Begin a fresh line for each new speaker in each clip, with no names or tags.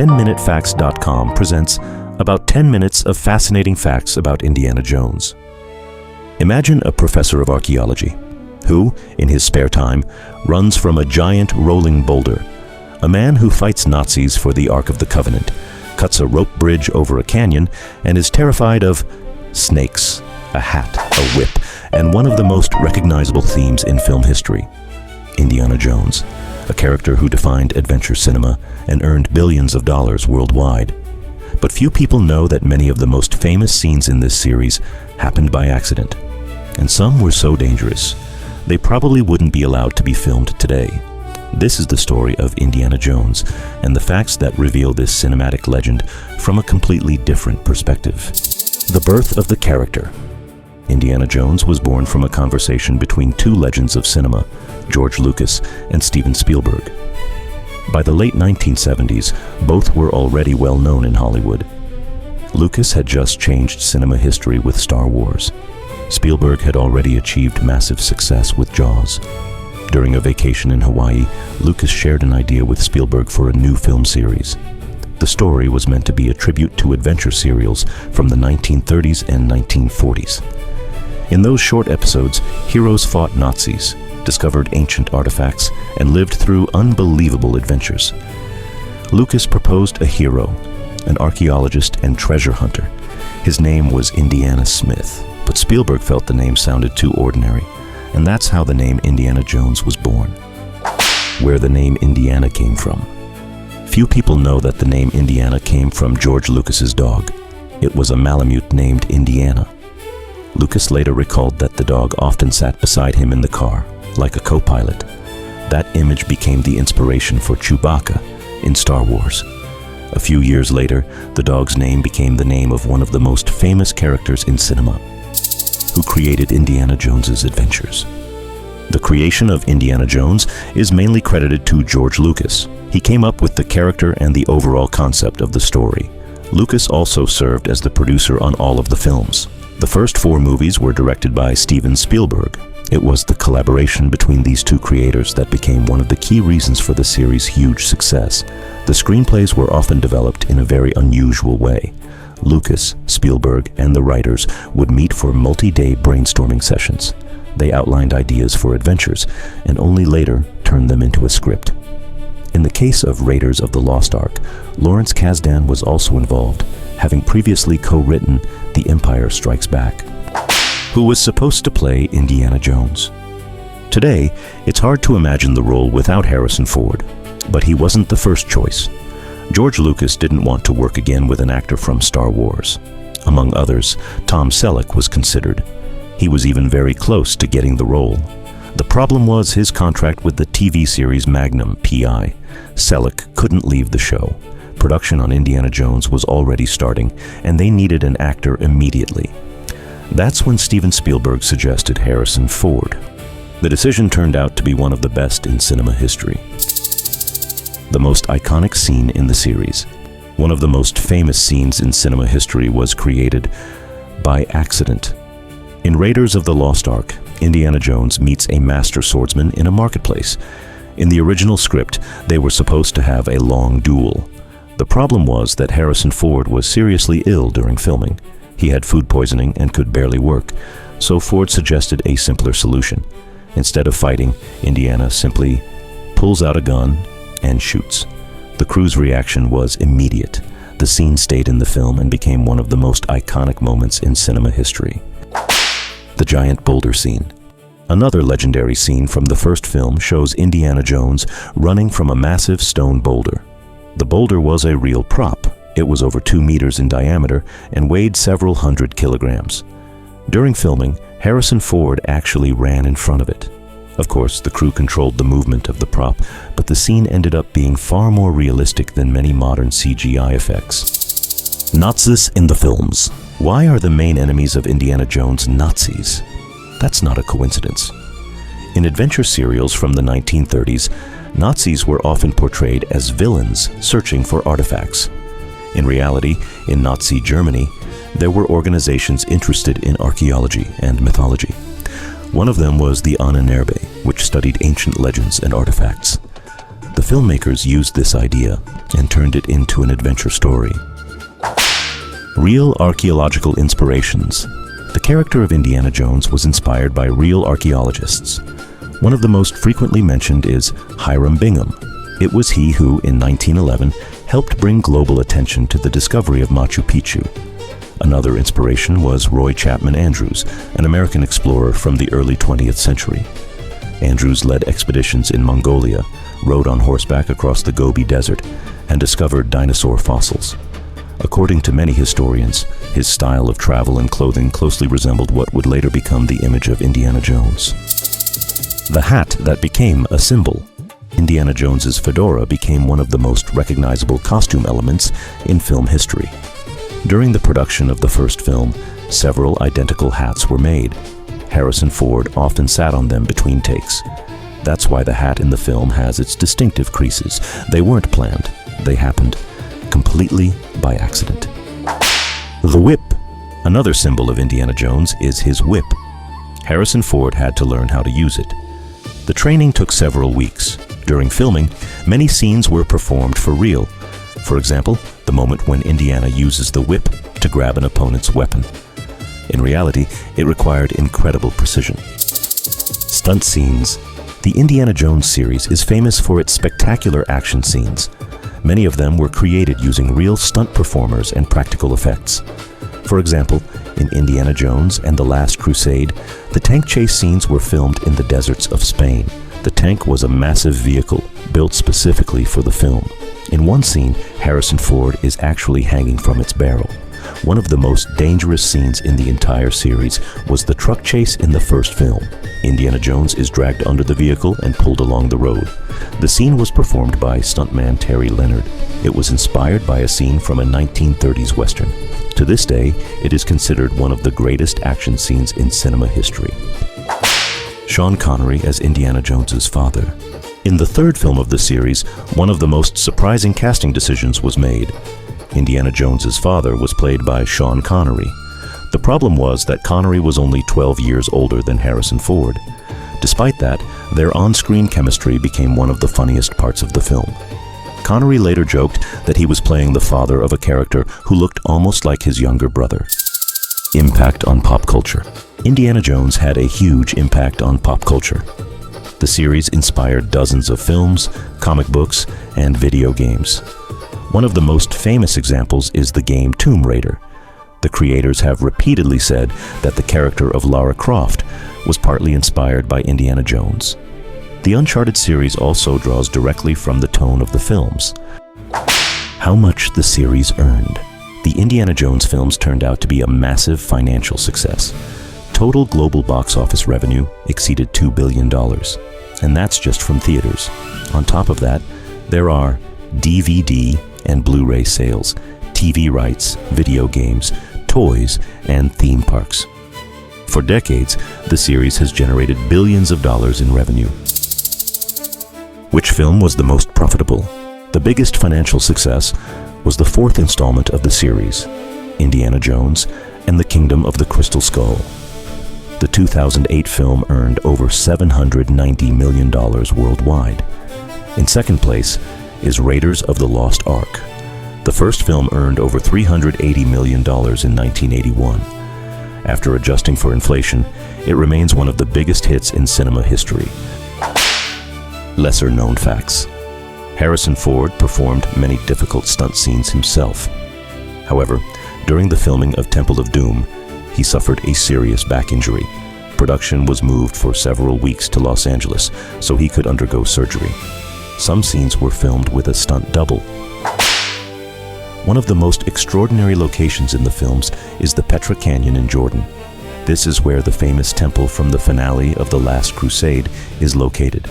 10minutefacts.com presents about 10 minutes of fascinating facts about Indiana Jones. Imagine a professor of archaeology who, in his spare time, runs from a giant rolling boulder, a man who fights Nazis for the Ark of the Covenant, cuts a rope bridge over a canyon, and is terrified of snakes, a hat, a whip, and one of the most recognizable themes in film history, Indiana Jones, a character who defined adventure cinema and earned billions of dollars worldwide. But few people know that many of the most famous scenes in this series happened by accident, and some were so dangerous, they probably wouldn't be allowed to be filmed today. This is the story of Indiana Jones and the facts that reveal this cinematic legend from a completely different perspective. The birth of the character. Indiana Jones was born from a conversation between two legends of cinema, George Lucas and Steven Spielberg. By the late 1970s, both were already well known in Hollywood. Lucas had just changed cinema history with Star Wars. Spielberg had already achieved massive success with Jaws. During a vacation in Hawaii, Lucas shared an idea with Spielberg for a new film series. The story was meant to be a tribute to adventure serials from the 1930s and 1940s. In those short episodes, heroes fought Nazis, discovered ancient artifacts, and lived through unbelievable adventures. Lucas proposed a hero, an archaeologist and treasure hunter. His name was Indiana Smith, but Spielberg felt the name sounded too ordinary, and that's how the name Indiana Jones was born. Where the name Indiana came from. Few people know that the name Indiana came from George Lucas's dog. It was a Malamute named Indiana. Lucas later recalled that the dog often sat beside him in the car, like a co-pilot. That image became the inspiration for Chewbacca in Star Wars. A few years later, the dog's name became the name of one of the most famous characters in cinema, who created Indiana Jones's adventures. The creation of Indiana Jones is mainly credited to George Lucas. He came up with the character and the overall concept of the story. Lucas also served as the producer on all of the films. The first 4 movies were directed by Steven Spielberg. It was the collaboration between these two creators that became one of the key reasons for the series' huge success. The screenplays were often developed in a very unusual way. Lucas, Spielberg, and the writers would meet for multi-day brainstorming sessions. They outlined ideas for adventures and only later turned them into a script. In the case of Raiders of the Lost Ark, Lawrence Kasdan was also involved, having previously co-written The Empire Strikes Back, who was supposed to play Indiana Jones. Today, it's hard to imagine the role without Harrison Ford, but he wasn't the first choice. George Lucas didn't want to work again with an actor from Star Wars. Among others, Tom Selleck was considered. He was even very close to getting the role. The problem was his contract with the TV series Magnum P.I. Selleck couldn't leave the show. Production on Indiana Jones was already starting, and they needed an actor immediately. That's when Steven Spielberg suggested Harrison Ford. The decision turned out to be one of the best in cinema history. The most iconic scene in the series. One of the most famous scenes in cinema history was created by accident. In Raiders of the Lost Ark, Indiana Jones meets a master swordsman in a marketplace. In the original script, they were supposed to have a long duel. The problem was that Harrison Ford was seriously ill during filming. He had food poisoning and could barely work, so Ford suggested a simpler solution. Instead of fighting, Indiana simply pulls out a gun and shoots. The crew's reaction was immediate. The scene stayed in the film and became one of the most iconic moments in cinema history. The giant boulder scene. Another legendary scene from the first film shows Indiana Jones running from a massive stone boulder. The boulder was a real prop. It was over 2 meters in diameter and weighed several hundred kilograms. During filming, Harrison Ford actually ran in front of it. Of course, the crew controlled the movement of the prop, but the scene ended up being far more realistic than many modern CGI effects. Nazis in the films. Why are the main enemies of Indiana Jones Nazis? That's not a coincidence. In adventure serials from the 1930s, Nazis were often portrayed as villains searching for artifacts. In reality, in Nazi Germany, there were organizations interested in archaeology and mythology. One of them was the Ahnenerbe, which studied ancient legends and artifacts. The filmmakers used this idea and turned it into an adventure story. Real archaeological inspirations. The character of Indiana Jones was inspired by real archaeologists. One of the most frequently mentioned is Hiram Bingham. It was he who, in 1911, helped bring global attention to the discovery of Machu Picchu. Another inspiration was Roy Chapman Andrews, an American explorer from the early 20th century. Andrews led expeditions in Mongolia, rode on horseback across the Gobi Desert, and discovered dinosaur fossils. According to many historians, his style of travel and clothing closely resembled what would later become the image of Indiana Jones. The hat that became a symbol. Indiana Jones's fedora became one of the most recognizable costume elements in film history. During the production of the first film, several identical hats were made. Harrison Ford often sat on them between takes. That's why the hat in the film has its distinctive creases. They weren't planned. They happened completely by accident. The whip. Another symbol of Indiana Jones is his whip. Harrison Ford had to learn how to use it. The training took several weeks. During filming, many scenes were performed for real. For example, the moment when Indiana uses the whip to grab an opponent's weapon. In reality, it required incredible precision. Stunt scenes. The Indiana Jones series is famous for its spectacular action scenes. Many of them were created using real stunt performers and practical effects. For example, in Indiana Jones and the Last Crusade, the tank chase scenes were filmed in the deserts of Spain. The tank was a massive vehicle built specifically for the film. In one scene, Harrison Ford is actually hanging from its barrel. One of the most dangerous scenes in the entire series was the truck chase in the first film. Indiana Jones is dragged under the vehicle and pulled along the road. The scene was performed by stuntman Terry Leonard. It was inspired by a scene from a 1930s Western. To this day, it is considered one of the greatest action scenes in cinema history. Sean Connery as Indiana Jones's father. In the third film of the series, one of the most surprising casting decisions was made. Indiana Jones's father was played by Sean Connery. The problem was that Connery was only 12 years older than Harrison Ford. Despite that, their on-screen chemistry became one of the funniest parts of the film. Connery later joked that he was playing the father of a character who looked almost like his younger brother. Impact on pop culture. Indiana Jones had a huge impact on pop culture. The series inspired dozens of films, comic books, and video games. One of the most famous examples is the game Tomb Raider. The creators have repeatedly said that the character of Lara Croft was partly inspired by Indiana Jones. The Uncharted series also draws directly from the tone of the films. How much the series earned. The Indiana Jones films turned out to be a massive financial success. Total global box office revenue exceeded $2 billion. And that's just from theaters. On top of that, there are DVD and Blu-ray sales, TV rights, video games, toys, and theme parks. For decades, the series has generated billions of dollars in revenue. Which film was the most profitable? The biggest financial success was the fourth installment of the series, Indiana Jones and the Kingdom of the Crystal Skull. The 2008 film earned over $790 million worldwide. In second place is Raiders of the Lost Ark. The first film earned over $380 million in 1981. After adjusting for inflation, it remains one of the biggest hits in cinema history. Lesser-known facts. Harrison Ford performed many difficult stunt scenes himself. However, during the filming of Temple of Doom, he suffered a serious back injury. Production was moved for several weeks to Los Angeles so he could undergo surgery. Some scenes were filmed with a stunt double. One of the most extraordinary locations in the films is the Petra Canyon in Jordan. This is where the famous temple from the finale of The Last Crusade is located.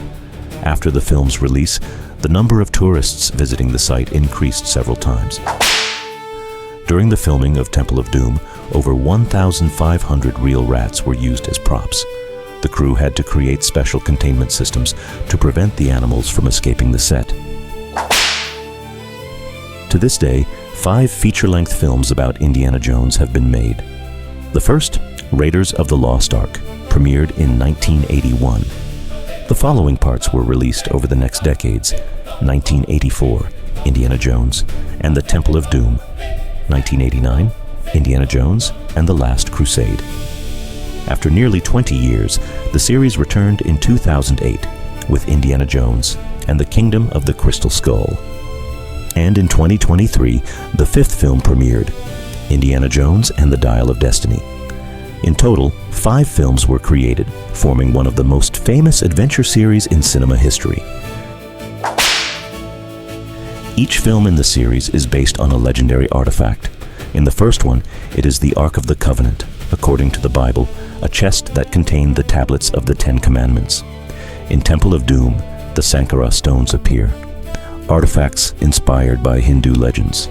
After the film's release, the number of tourists visiting the site increased several times. During the filming of Temple of Doom, over 1,500 real rats were used as props. The crew had to create special containment systems to prevent the animals from escaping the set. To this day, 5 feature-length films about Indiana Jones have been made. The first, Raiders of the Lost Ark, premiered in 1981. The following parts were released over the next decades: 1984, Indiana Jones and the Temple of Doom; 1989, Indiana Jones and the Last Crusade. After nearly 20 years, the series returned in 2008 with Indiana Jones and the Kingdom of the Crystal Skull. And in 2023, the fifth film premiered, Indiana Jones and the Dial of Destiny. In total, 5 films were created, forming one of the most famous adventure series in cinema history. Each film in the series is based on a legendary artifact. In the first one, it is the Ark of the Covenant, according to the Bible, a chest that contained the tablets of the Ten Commandments. In Temple of Doom, the Sankara stones appear, artifacts inspired by Hindu legends.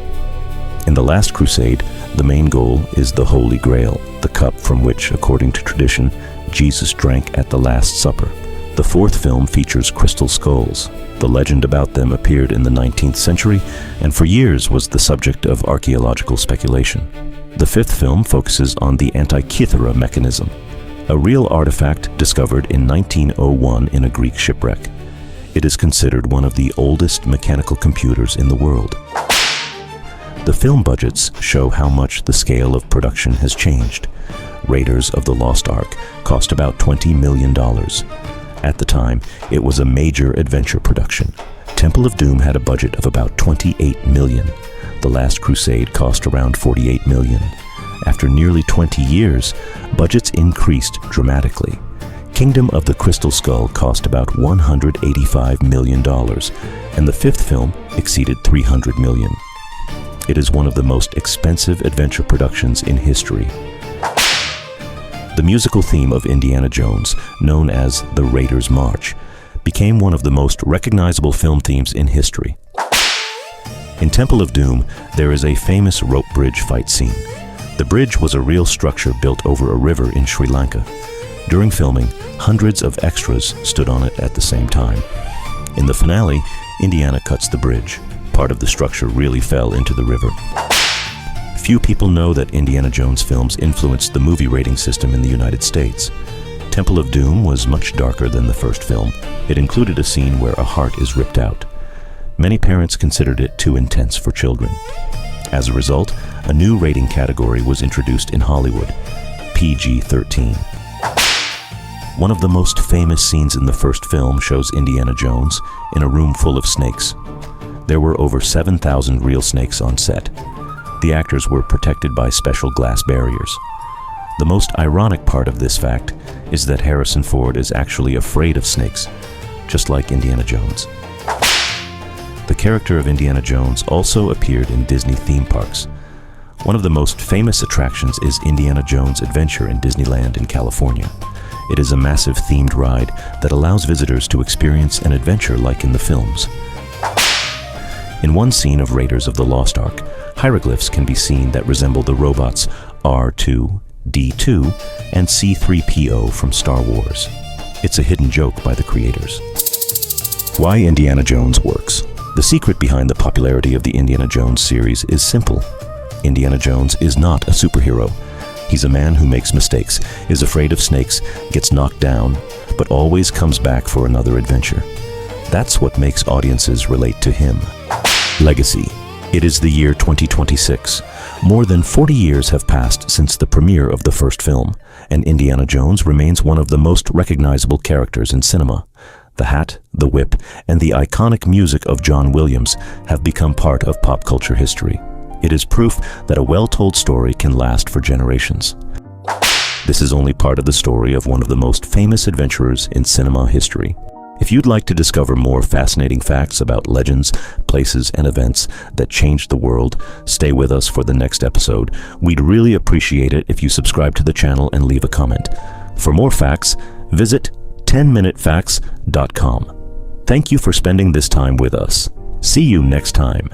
In The Last Crusade, the main goal is the Holy Grail, the cup from which, according to tradition, Jesus drank at the Last Supper. The fourth film features crystal skulls. The legend about them appeared in the 19th century and for years was the subject of archaeological speculation. The fifth film focuses on the Antikythera mechanism, a real artifact discovered in 1901 in a Greek shipwreck. It is considered one of the oldest mechanical computers in the world. The film budgets show how much the scale of production has changed. Raiders of the Lost Ark cost about $20 million. At the time, it was a major adventure production. Temple of Doom had a budget of about $28 million. The Last Crusade cost around $48 million. After nearly 20 years, budgets increased dramatically. Kingdom of the Crystal Skull cost about $185 million, and the fifth film exceeded $300 million. It is one of the most expensive adventure productions in history. The musical theme of Indiana Jones, known as the Raiders' March, became one of the most recognizable film themes in history. In Temple of Doom, there is a famous rope bridge fight scene. The bridge was a real structure built over a river in Sri Lanka. During filming, hundreds of extras stood on it at the same time. In the finale, Indiana cuts the bridge. Part of the structure really fell into the river. Few people know that Indiana Jones films influenced the movie rating system in the United States. Temple of Doom was much darker than the first film. It included a scene where a heart is ripped out. Many parents considered it too intense for children. As a result, a new rating category was introduced in Hollywood, PG-13. One of the most famous scenes in the first film shows Indiana Jones in a room full of snakes. There were over 7,000 real snakes on set. The actors were protected by special glass barriers. The most ironic part of this fact is that Harrison Ford is actually afraid of snakes, just like Indiana Jones. The character of Indiana Jones also appeared in Disney theme parks. One of the most famous attractions is Indiana Jones Adventure in Disneyland in California. It is a massive themed ride that allows visitors to experience an adventure like in the films. In one scene of Raiders of the Lost Ark, hieroglyphs can be seen that resemble the robots R2, D2, and C-3PO from Star Wars. It's a hidden joke by the creators. Why Indiana Jones works. The secret behind the popularity of the Indiana Jones series is simple. Indiana Jones is not a superhero. He's a man who makes mistakes, is afraid of snakes, gets knocked down, but always comes back for another adventure. That's what makes audiences relate to him. Legacy. It is the year 2026. More than 40 years have passed since the premiere of the first film, and Indiana Jones remains one of the most recognizable characters in cinema. The hat, the whip, and the iconic music of John Williams have become part of pop culture history. It is proof that a well-told story can last for generations. This is only part of the story of one of the most famous adventurers in cinema history. If you'd like to discover more fascinating facts about legends, places, and events that changed the world, stay with us for the next episode. We'd really appreciate it if you subscribe to the channel and leave a comment. For more facts, visit 10minutefacts.com. Thank you for spending this time with us. See you next time.